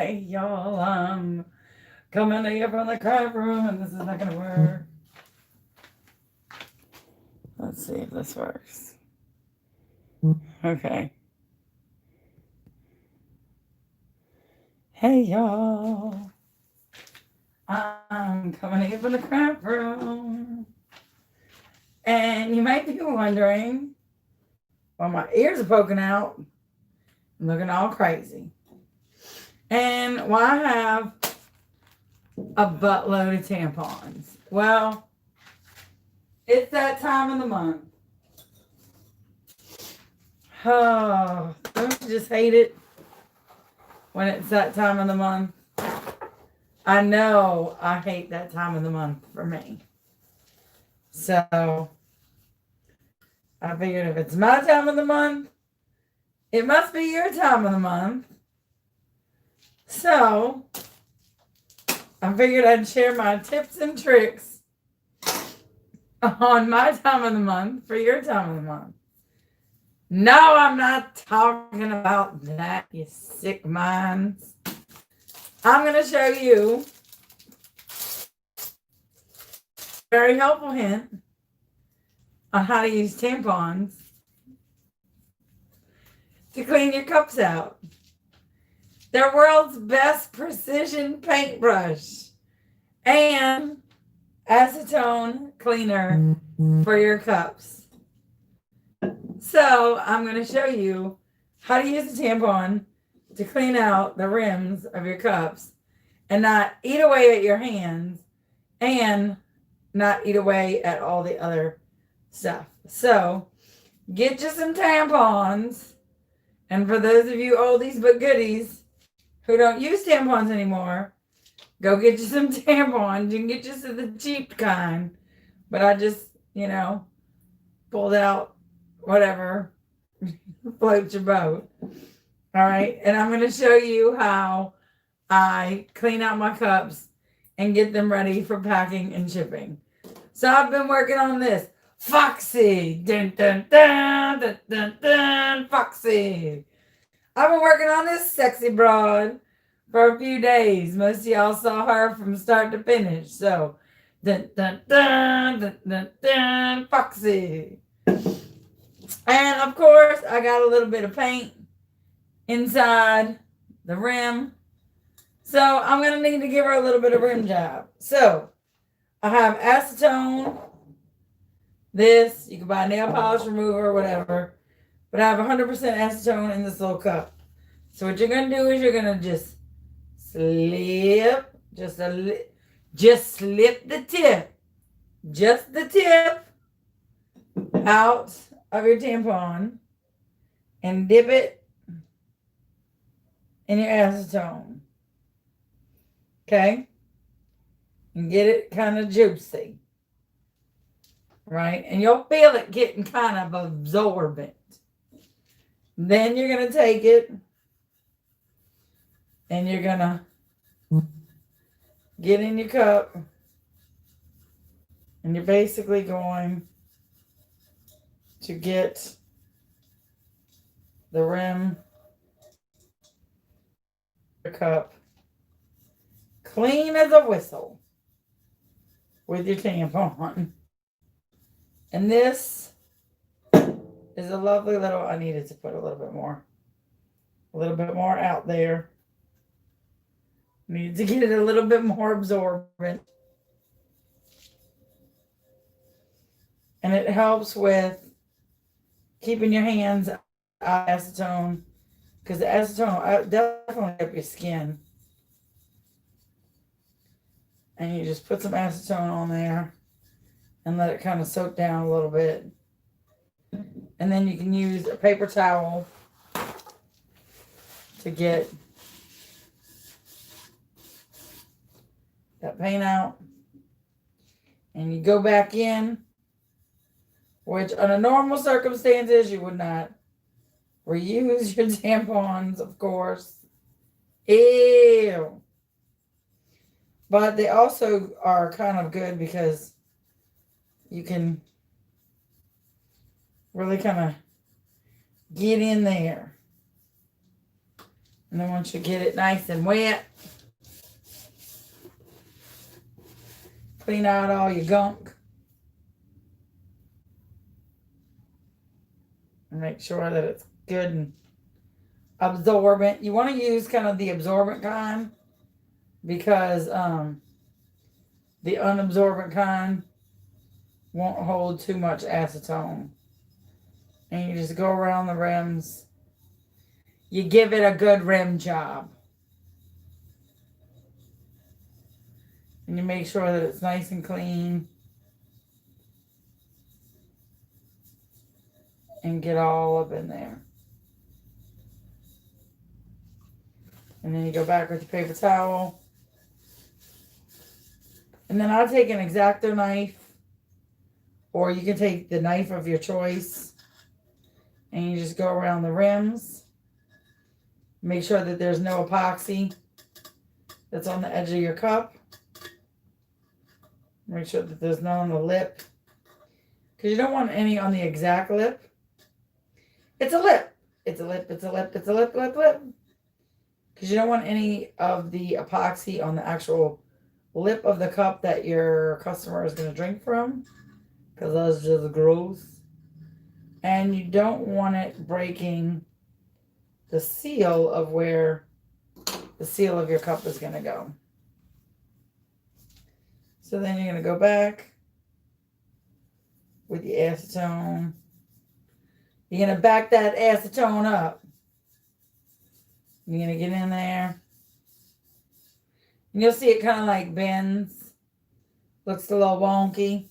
Hey y'all, I'm coming to you from the crap room and this is not gonna work. Let's see if this works. Okay. Hey y'all, I'm coming to you from the crap room. And you might be wondering why my ears are poking out and looking all crazy. And why I have a buttload of tampons. Well, it's that time of the month. Oh, don't you just hate it when it's that time of the month? I know I hate that time of the month for me. So I figured if it's my time of the month, it must be your time of the month. So I figured I'd share my tips and tricks on my time of the month for your time of the month. No, I'm not talking about that, you sick minds. I'm going to show you a very helpful hint on how to use tampons to clean your cups out. They're world's best precision paintbrush and acetone cleaner for your cups. So I'm going to show you how to use a tampon to clean out the rims of your cups and not eat away at your hands and not eat away at all the other stuff. So get you some tampons. And for those of you oldies but goodies who don't use tampons anymore, go get you some tampons. You can get just the cheap kind. But I just, pulled out whatever floats your boat. All right. And I'm going to show you how I clean out my cups and get them ready for packing and shipping. So I've been working on this. Foxy. Dun, dun, dun, dun, dun, dun, Foxy. I've been working on this sexy broad for a few days. Most of y'all saw her from start to finish. So, dun, dun, dun, dun, dun, dun, Foxy. And of course, I got a little bit of paint inside the rim. So I'm going to need to give her a little bit of rim job. So I have acetone. This, you can buy nail polish remover or whatever. But I have 100% acetone in this little cup. So what you're going to do is you're going to just slip, just slip the tip, just the tip out of your tampon and dip it in your acetone. Okay? And get it kind of juicy. Right? And you'll feel it getting kind of absorbent. Then you're going to take it and you're going to get in your cup and you're basically going to get the rim of your cup clean as a whistle with your tampon. And this is a lovely little, I needed to put a little bit more out there. Needed to get it a little bit more absorbent. And it helps with keeping your hands out of acetone, because the acetone will definitely up your skin. And you just put some acetone on there and let it kind of soak down a little bit. And then you can use a paper towel to get that paint out. And you go back in, which under normal circumstances you would not reuse your tampons, of course. Ew. But they also are kind of good because you can really kind of get in there And then once you get it nice and wet, clean out all your gunk. And make sure that it's good and absorbent. You want to use kind of the absorbent kind because the unabsorbent kind won't hold too much acetone. And you just go around the rims. You give it a good rim job. And you make sure that it's nice and clean. And get all up in there. And then you go back with your paper towel. And then I'll take an X-Acto knife. Or you can take the knife of your choice. And you just go around the rims. Make sure that there's no epoxy that's on the edge of your cup. Make sure that there's none on the lip. Because you don't want any on the exact lip. It's a lip. It's a lip. It's a lip. It's a lip. Because you don't want any of the epoxy on the actual lip of the cup that your customer is going to drink from. Because that's just gross. And you don't want it breaking the seal of where the seal of your cup is going to go. So then you're going to go back with your acetone. You're going to back that acetone up. You're going to get in there. And you'll see it kind of like bends. Looks a little wonky.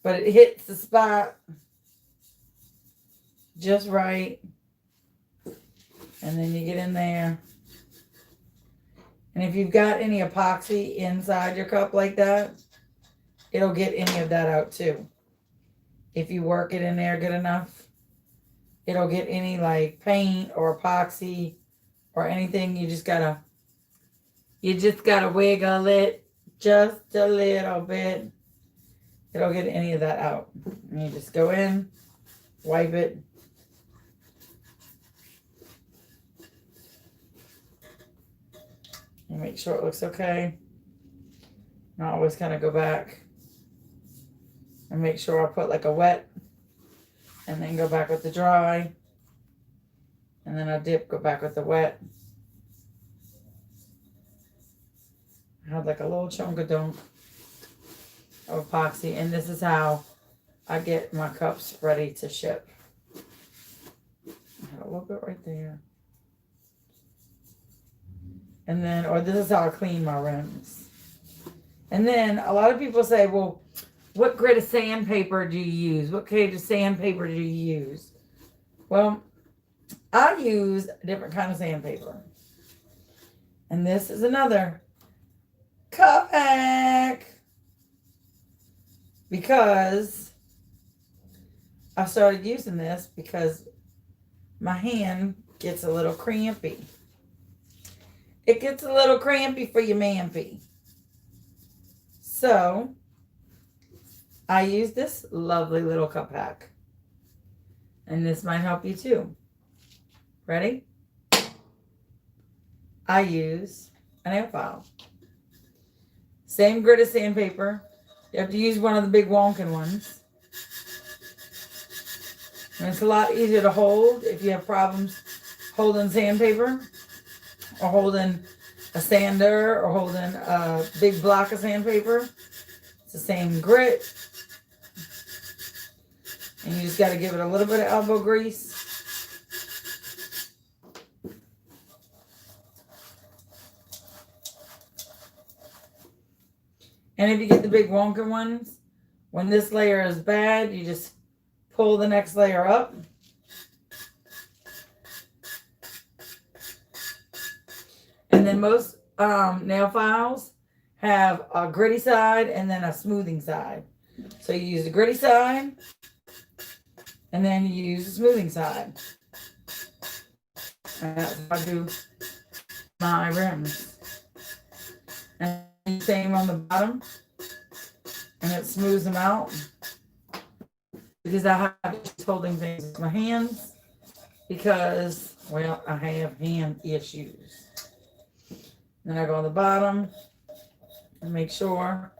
But it hits the spot just right. And then you get in there. And if you've got any epoxy inside your cup like that, it'll get any of that out too. If you work it in there good enough, it'll get any like paint or epoxy or anything. You just gotta wiggle it just a little bit. It'll get any of that out. And you just go in, wipe it. And make sure it looks okay. And I always kind of go back and make sure I put like a wet and then go back with the dry. And then I go back with the wet. I have like a little chunk of epoxy. And this is how I get my cups ready to ship. I had a little bit right there. And then, or this is how I clean my rims. And then a lot of people say, well, what grade of sandpaper do you use? What grade of sandpaper do you use? Well, I use a different kind of sandpaper. And this is another cup hack. Because I started using this because my hand gets a little crampy. It gets a little crampy for your man-pee. So, I use this lovely little cup hack. And this might help you too. Ready? I use a nail file. Same grit of sandpaper. You have to use one of the big wonkin' ones. And it's a lot easier to hold if you have problems holding sandpaper. Or holding a sander, or holding a big block of sandpaper. It's the same grit. And you just got to give it a little bit of elbow grease. And if you get the big wonky ones, when this layer is bad, you just pull the next layer up. And then most nail files have a gritty side and then a smoothing side. So you use the gritty side and then you use the smoothing side. And that's how I do my rims. And same on the bottom. And it smooths them out. Because I have just holding things with my hands. because, well, I have hand issues. Then I go on the bottom and make sure.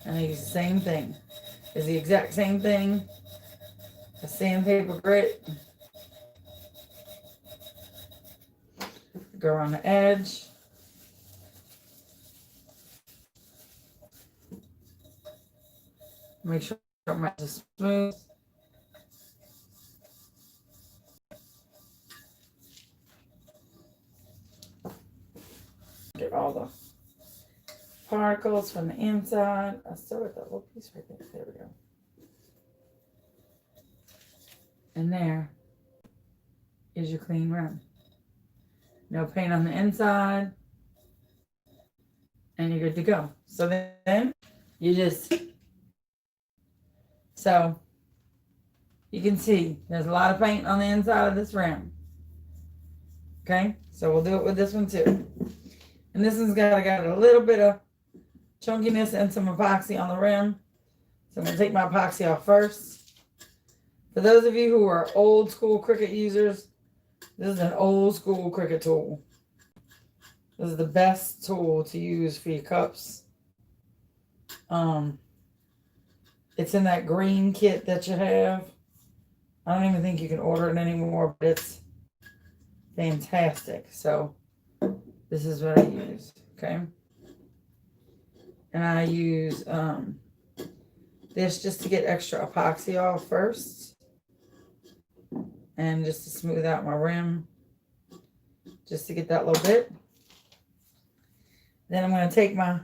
And I use the same thing. It's the exact same thing. A sandpaper grit. Go around the edge. Make sure my is smooth. Get all the particles from the inside. I still got that little piece right there. There we go. And there is your clean rim. No paint on the inside. And you're good to go. So then you just, so you can see there's a lot of paint on the inside of this rim. Okay, so we'll do it with this one too. And this one's got a little bit of chunkiness and some epoxy on the rim. So I'm going to take my epoxy off first. For those of you who are old school Cricut users, this is an old school Cricut tool. This is the best tool to use for your cups. It's in that green kit that you have. I don't even think you can order it anymore, but it's fantastic. So this is what I use, okay? And I use this just to get extra epoxy off first. And just to smooth out my rim. Just to get that little bit. Then I'm going to take my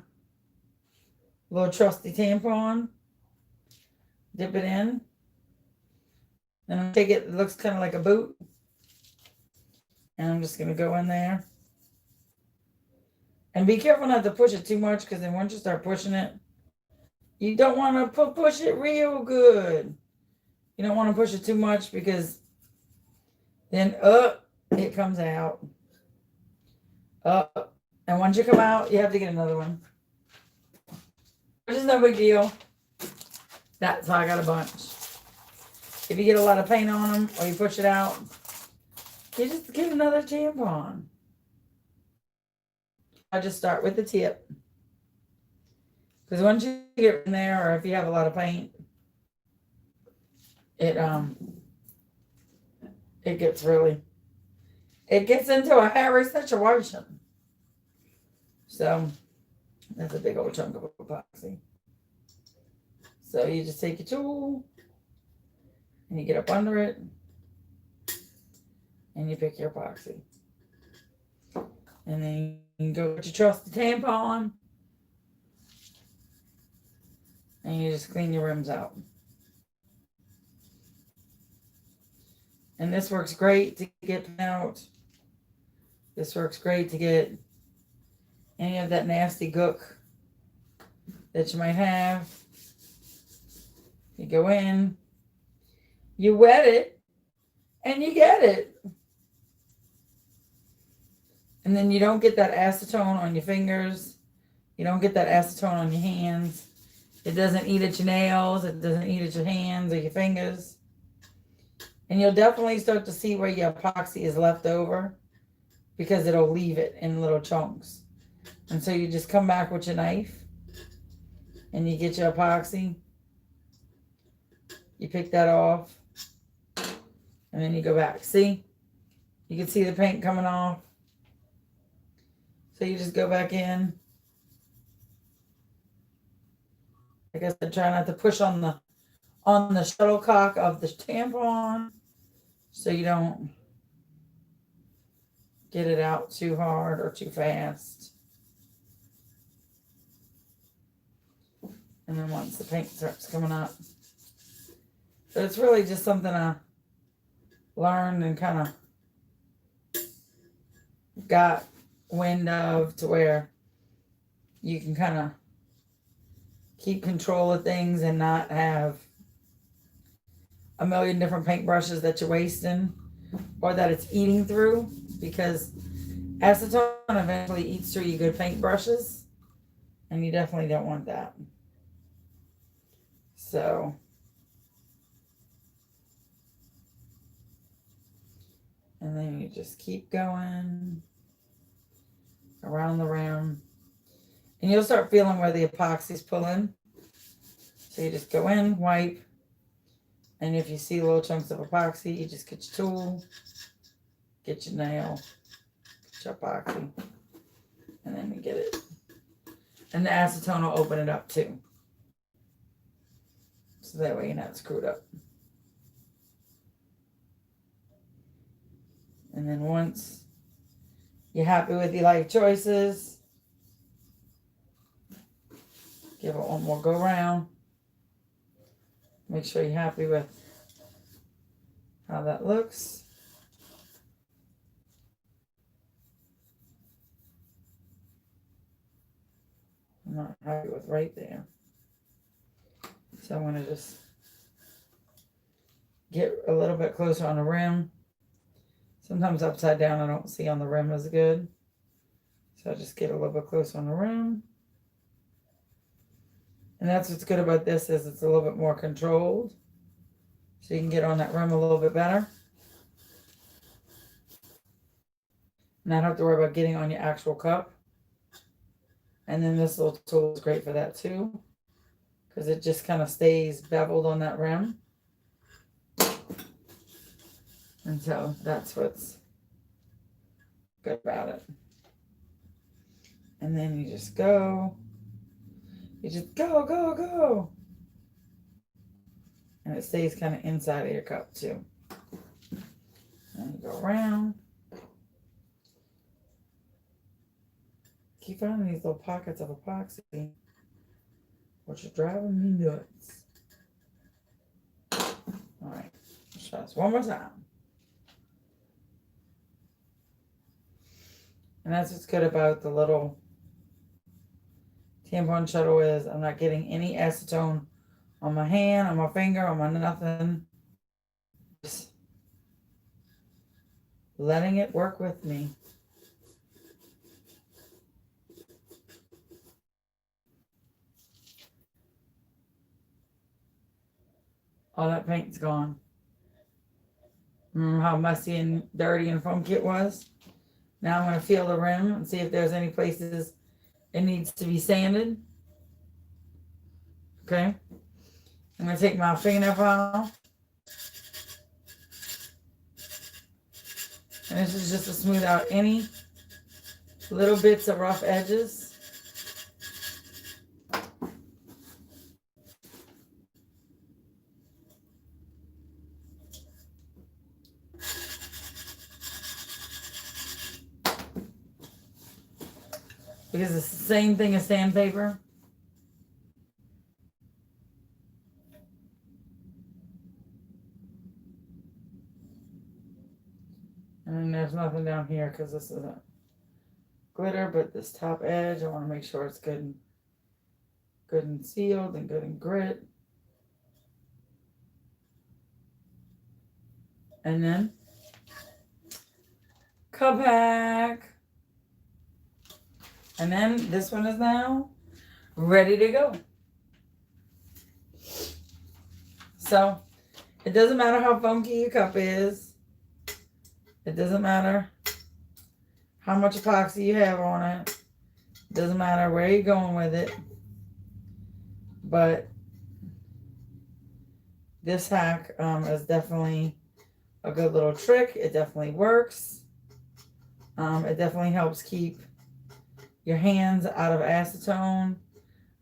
little trusty tampon. Dip it in. Then I'm going to take it, it looks kind of like a boot. And I'm just going to go in there. And be careful not to push it too much, because then once you start pushing it, you don't want to push it real good. You don't want to push it too much, because then it comes out. And once you come out, you have to get another one. Which is no big deal. That's how I got a bunch. If you get a lot of paint on them or you push it out, you just get another tampon. I just start with the tip. Because once you get in there, or if you have a lot of paint, it gets into a hairy situation. So that's a big old chunk of epoxy. So you just take your tool and you get up under it and you pick your epoxy. And then you can go with your trusty tampon and you just clean your rims out. And this works great to get out. This works great to get any of that nasty gook that you might have. You go in, you wet it, and you get it. And then you don't get that acetone on your fingers. You don't get that acetone on your hands. It doesn't eat at your nails. It doesn't eat at your hands or your fingers. And you'll definitely start to see where your epoxy is left over, because it'll leave it in little chunks. And so you just come back with your knife and you get your epoxy. You pick that off and then you go back. See? You can see the paint coming off. So you just go back in. Like I said, try not to push on the shuttlecock of the tampon so you don't get it out too hard or too fast. And then once the paint starts coming up. So it's really just something I learned and kind of got wind of, to where you can kind of keep control of things and not have a million different paintbrushes that you're wasting or that it's eating through, because acetone eventually eats through your good paintbrushes and you definitely don't want that. So And then you just keep going around the rim. And you'll start feeling where the epoxy's pulling. So you just go in, wipe. And if you see little chunks of epoxy, you just get your tool, get your nail, get your epoxy. And then you get it. And the acetone will open it up too. So that way you're not screwed up. And then once you're happy with your light choices, give it one more go round. Make sure you're happy with how that looks. I'm not happy with right there. So I'm going to just get a little bit closer on the rim. Sometimes upside down I don't see on the rim as good. So I just get a little bit closer on the rim. And that's what's good about this is it's a little bit more controlled. So you can get on that rim a little bit better. Not have to worry about getting on your actual cup. And then this little tool is great for that too. Because it just kind of stays beveled on that rim. And so that's what's good about it. And then you just go. You just go, go, go. And it stays kind of inside of your cup too. And you go around. Keep finding these little pockets of epoxy, which are driving me nuts. All right, let's try this one more time. And that's what's good about the little tampon shuttle is I'm not getting any acetone on my hand, on my finger, on my nothing. Just letting it work with me. All that paint's gone. Remember how messy and dirty and funky it was? Now I'm going to feel the rim and see if there's any places it needs to be sanded. Okay. I'm going to take my fingernail file. And this is just to smooth out any little bits of rough edges. Because it's the same thing as sandpaper. And there's nothing down here because this isn't glitter, but this top edge, I want to make sure it's good and sealed and good and grit. And then cup hack. And then this one is now ready to go. So it doesn't matter how funky your cup is. It doesn't matter how much epoxy you have on it. It doesn't matter where you're going with it. But this hack is definitely a good little trick. It definitely works. It definitely helps keep your hands out of acetone.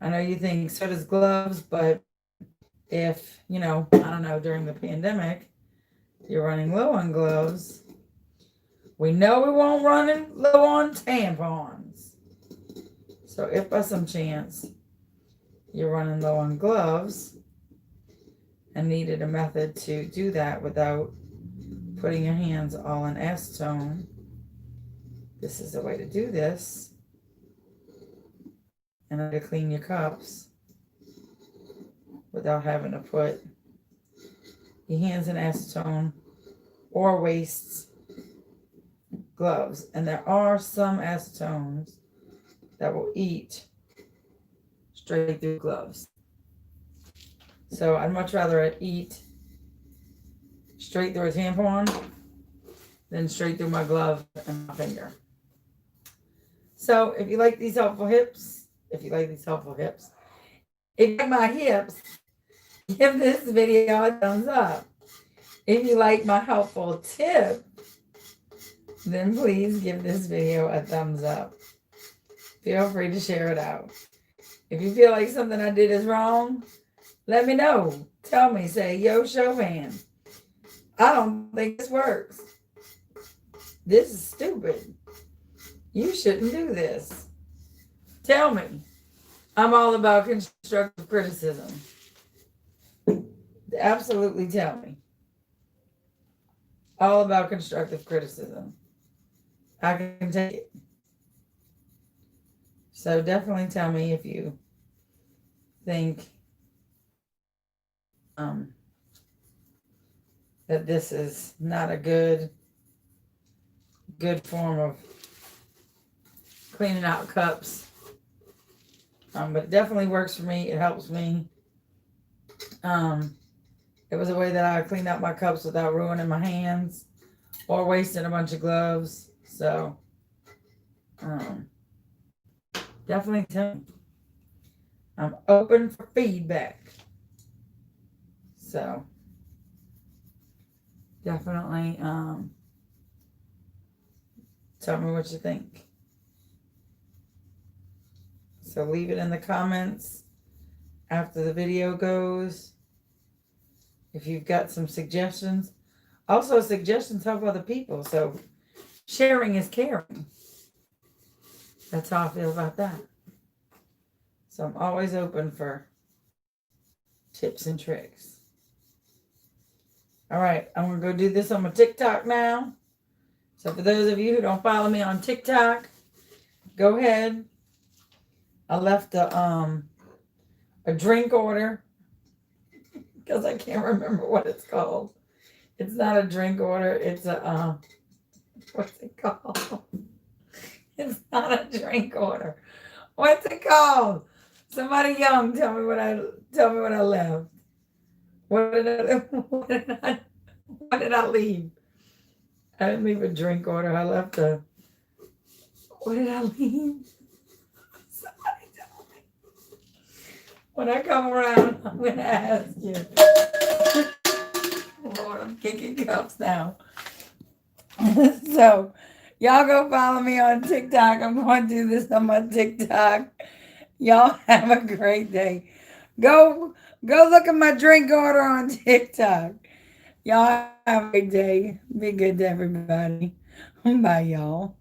I know you think so does gloves, but if, I don't know, during the pandemic, you're running low on gloves, we know we won't run low on tampons. So if by some chance you're running low on gloves and needed a method to do that without putting your hands all in acetone, this is the way to do this. And to clean your cups without having to put your hands in acetone or waste gloves. And there are some acetones that will eat straight through gloves. So I'd much rather it eat straight through a tampon then straight through my glove and my finger. So if you like these helpful hips, if you like my hips, give this video a thumbs up. If you like my helpful tip, then please give this video a thumbs up. Feel free to share it out. If you feel like something I did is wrong, let me know. Tell me, say, yo, Chauvin, I don't think this works. This is stupid. You shouldn't do this. Tell me. I'm all about constructive criticism. Absolutely tell me. All about constructive criticism. I can take it. So definitely tell me if you think that this is not a good form of cleaning out cups. But it definitely works for me. It helps me. It was a way that I cleaned out my cups without ruining my hands or wasting a bunch of gloves. So definitely tell me. I'm open for feedback. So definitely tell me what you think. So leave it in the comments after the video goes. If you've got some suggestions. Also, suggestions help other people. So sharing is caring. That's how I feel about that. So I'm always open for tips and tricks. All right, I'm going to go do this on my TikTok now. So for those of you who don't follow me on TikTok, go ahead. I left a drink order because I can't remember what it's called. It's not a drink order. It's a, what's it called? It's not a drink order. What's it called? Somebody young, tell me what I left. What did I leave? I didn't leave a drink order. I left a, what did I leave? Somebody tell me. When I come around, I'm going to ask you. Lord, I'm kicking cups now. So, y'all go follow me on TikTok. I'm going to do this on my TikTok. Y'all have a great day. Go look at my drink order on TikTok. Y'all have a great day. Be good to everybody. Bye, y'all.